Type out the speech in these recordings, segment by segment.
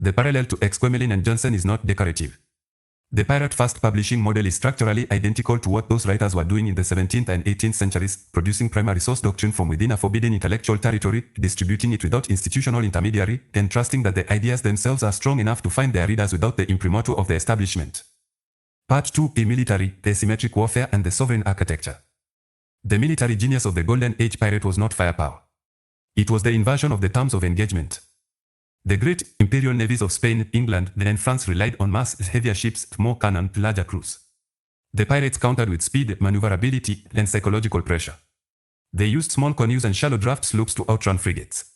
The parallel to Exquemelin and Johnson is not decorative. The pirate fast publishing model is structurally identical to what those writers were doing in the 17th and 18th centuries, producing primary source doctrine from within a forbidden intellectual territory, distributing it without institutional intermediary, and trusting that the ideas themselves are strong enough to find their readers without the imprimatur of the establishment. Part 2. Military, asymmetric warfare and the sovereign architecture. The military genius of the Golden Age pirate was not firepower. It was the inversion of the terms of engagement. The great imperial navies of Spain, England, and France relied on mass heavier ships, more cannon, larger crews. The pirates countered with speed, maneuverability, and psychological pressure. They used small canoes and shallow draft sloops to outrun frigates.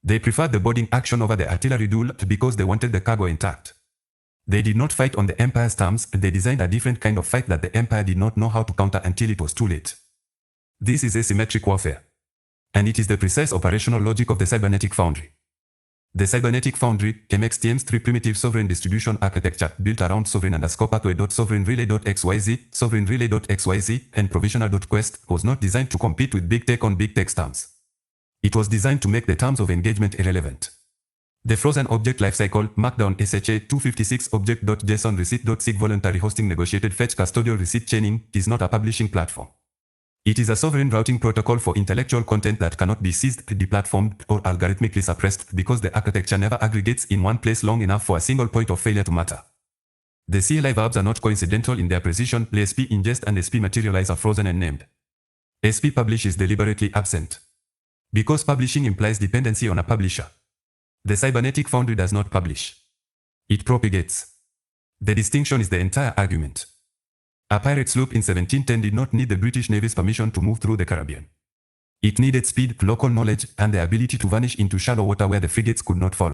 They preferred the boarding action over the artillery duel because they wanted the cargo intact. They did not fight on the Empire's terms, they designed a different kind of fight that the Empire did not know how to counter until it was too late. This is asymmetric warfare. And it is the precise operational logic of the cybernetic foundry. The cybernetic foundry, MXTM's 3 primitive sovereign distribution architecture built around sovereign_pathway.sovereign-relay.xyz, sovereign-relay.xyz, and provisional.quest was not designed to compete with big tech on big tech terms. It was designed to make the terms of engagement irrelevant. The frozen object lifecycle, Markdown SHA 256 object.json receipt.sig voluntary hosting negotiated fetch custodial receipt chaining, is not a publishing platform. It is a sovereign routing protocol for intellectual content that cannot be seized, deplatformed, or algorithmically suppressed because the architecture never aggregates in one place long enough for a single point of failure to matter. The CLI verbs are not coincidental in their precision. SP ingest and SP materialize are frozen and named. SP publish is deliberately absent. Because publishing implies dependency on a publisher. The cybernetic foundry does not publish. It propagates. The distinction is the entire argument. A pirate sloop in 1710 did not need the British Navy's permission to move through the Caribbean. It needed speed, local knowledge, and the ability to vanish into shallow water where the frigates could not follow.